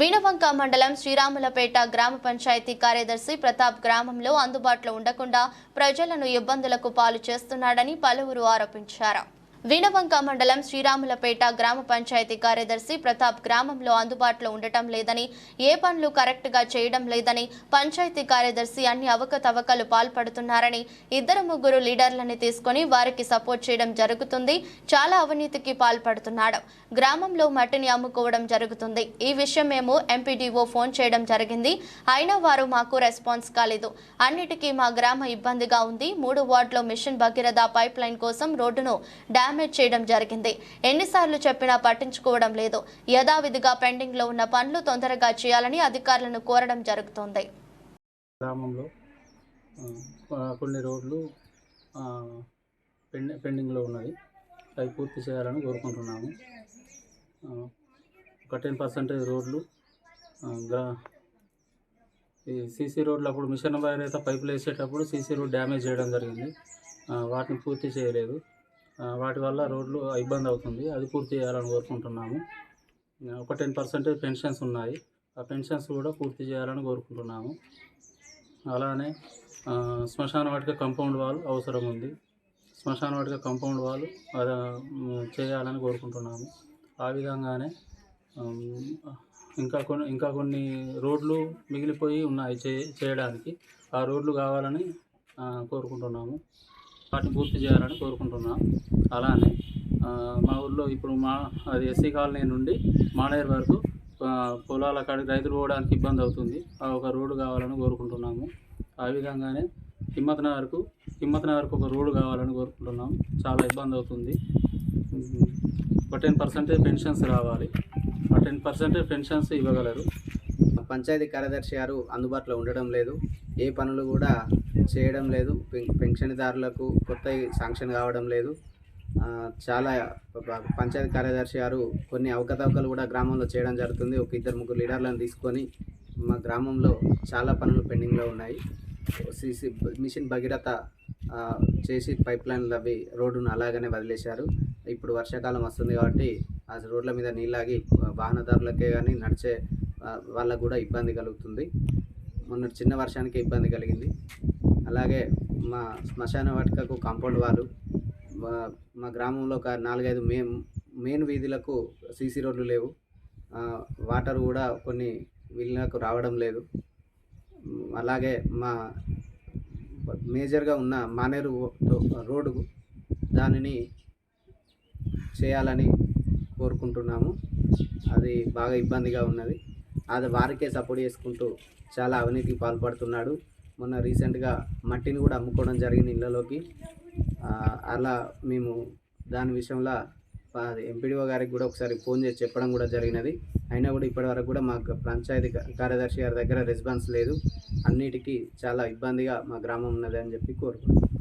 వీణవంక మండలం శ్రీరాములపేట గ్రామ పంచాయతీ కార్యదర్శి ప్రతాప్ గ్రామంలో అందుబాటులో ఉండకుండా ప్రజలను ఇబ్బందులకు పాలు చేస్తున్నాడని పలువురు ఆరోపించారు. వీణవంక మండలం శ్రీరాములపేట గ్రామ పంచాయతీ కార్యదర్శి ప్రతాప్ గ్రామంలో అందుబాటులో ఉండటం లేదని, ఏ పనులు కరెక్ట్ గా చేయడం లేదని, పంచాయతీ కార్యదర్శి అన్ని అవకతవకలు పాల్పడుతున్నారని, ఇద్దరు ముగ్గురు లీడర్లని తీసుకొని వారికి సపోర్ట్ చేయడం జరుగుతుంది. చాలా అవినీతికి పాల్పడుతున్నాడు. గ్రామంలో మట్టిని అమ్ముకోవడం జరుగుతుంది. ఈ విషయం మేము ఎంపీడీఓ ఫోన్ చేయడం జరిగింది. అయినా వారు మాకు రెస్పాన్స్ కాలేదు. అన్నిటికీ మా గ్రామ ఇబ్బందిగా ఉంది. 3 వార్డులో మిషన్ భగీరథ పైప్ లైన్ కోసం రోడ్డును డ్యామేజ్ చేయడం జరిగింది. ఎన్నిసార్లు చెప్పినా పట్టించుకోవడం లేదు. యథావిధిగా పెండింగ్ లో ఉన్న పనులు తొందరగా చేయాలని అధికారులను కోరడం జరుగుతోంది. గ్రామంలో కొన్ని రోడ్లు పెండింగ్ లో ఉన్నది. అవి పూర్తి చేయాలని కోరుకుంటున్నాము. ఒక 10% రోడ్లు ఈ సీసీ రోడ్లు అప్పుడు మిషన్ భగీరథ పైపులు వేసేటప్పుడు సీసీ రోడ్ డ్యామేజ్ చేయడం జరిగింది. వాటిని పూర్తి చేయలేదు. వాటి వల్ల రోడ్లు ఇబ్బంది అవుతుంది. అది పూర్తి చేయాలని కోరుకుంటున్నాము. ఒక 10% పెన్షన్స్ ఉన్నాయి. ఆ పెన్షన్స్ కూడా పూర్తి చేయాలని కోరుకుంటున్నాము. అలానే శ్మశాన వాటిక కాంపౌండ్ వాల్ అవసరం ఉంది. శ్మశాన వాటిక కాంపౌండ్ వాల్ చేయాలని కోరుకుంటున్నాము. ఆ విధంగానే ఇంకా కొన్ని రోడ్లు మిగిలిపోయి ఉన్నాయి చేయడానికి. ఆ రోడ్లు కావాలని కోరుకుంటున్నాము. వాటిని పూర్తి చేయాలని కోరుకుంటున్నాం. అలానే మా ఊళ్ళో ఇప్పుడు అది ఎస్సీ కాలనీ నుండి మానేరు వరకు పొలాల కాడికి రైతులు పోవడానికి ఇబ్బంది అవుతుంది. ఒక రోడ్డు కావాలని కోరుకుంటున్నాము. ఆ విధంగానే హిమ్మత్ నగర్కు ఒక రోడ్డు కావాలని కోరుకుంటున్నాం. చాలా ఇబ్బంది అవుతుంది. ఒక 10% పెన్షన్స్ రావాలి. ఆ 10% పెన్షన్స్ ఇవ్వగలరు. పంచాయతీ కార్యదర్శి గారు అందుబాటులో ఉండడం లేదు. ఏ పనులు కూడా చేయడం లేదు. పెన్షన్దారులకు కొత్త శాంక్షన్ కావడం లేదు. చాలా పంచాయతీ కార్యదర్శి గారు కొన్ని అవకతవకలు కూడా గ్రామంలో చేయడం జరుగుతుంది. ఒక 2-3 లీడర్లను తీసుకొని మా గ్రామంలో చాలా పనులు పెండింగ్లో ఉన్నాయి. సీసీ మిషన్ భగీరథ చేసి పైప్ లైన్లు అవి రోడ్డును అలాగనే వదిలేశారు. ఇప్పుడు వర్షాకాలం వస్తుంది కాబట్టి ఆ రోడ్ల మీద నీళ్ళాగి వాహనదారులకే కానీ నడిచే వాళ్ళకు కూడా ఇబ్బంది కలుగుతుంది. మొన్న చిన్న వర్షానికి ఇబ్బంది కలిగింది. అలాగే మా శ్మశాన వాటికకు కాంపౌండ్ వాళ్ళు మా గ్రామంలో ఒక 4-5 మెయిన్ వీధులకు సీసీ రోడ్లు లేవు. వాటర్ కూడా కొన్ని వీళ్ళకు రావడం లేదు. అలాగే మా మేజర్గా ఉన్న మానేరు రోడ్డు దానిని చేయాలని కోరుకుంటున్నాము. అది బాగా ఇబ్బందిగా ఉన్నది. అది వారికే సపోర్ట్ చేసుకుంటూ చాలా అవినీతికి పాల్పడుతున్నాడు. మొన్న రీసెంట్గా మట్టిని కూడా అమ్ముకోవడం జరిగింది ఇళ్ళలోకి. అలా మేము దాని విషయంలో ఎంపీడీఓ గారికి కూడా ఒకసారి ఫోన్ చేసి చెప్పడం కూడా జరిగినది. అయినా కూడా ఇప్పటివరకు కూడా మా పంచాయతీ కార్యదర్శి గారి దగ్గర రెస్పాన్స్ లేదు. అన్నిటికీ చాలా ఇబ్బందిగా మా గ్రామం ఉన్నది అని చెప్పి కోరుకుంటున్నాం.